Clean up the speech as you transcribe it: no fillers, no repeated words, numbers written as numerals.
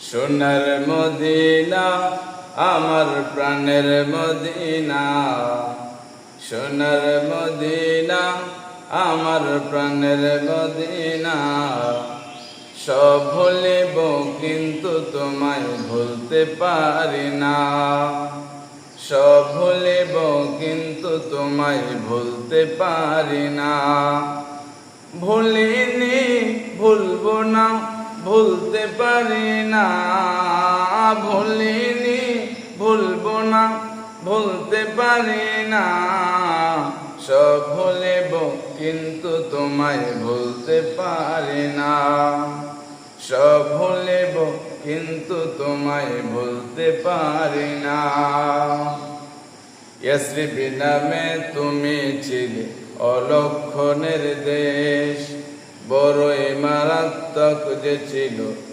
সোনার মদিনা আমার প্রাণের মদিনা, সোনার মদিনা আমার প্রাণের মদিনা। সব ভুলিব কিন্তু তোমায় ভুলতে পারি না, সব ভুলিব কিন্তু তোমায় ভুলতে পারি না। ভুলিনি ভুলবো না ভুলতে পারি না, ভুলিনি ভুলবো না ভুলতে পারি না। সব ভুলিব কিন্তু তোমায় ভুলতে পারি না, সব ভুলিব কিন্তু তোমায় ভুলতে পারি না। ইয়াসরিব নামে তুমি ছিলে অলক্ষণের দেশ, বড়ই মারাত্মক যে ছিল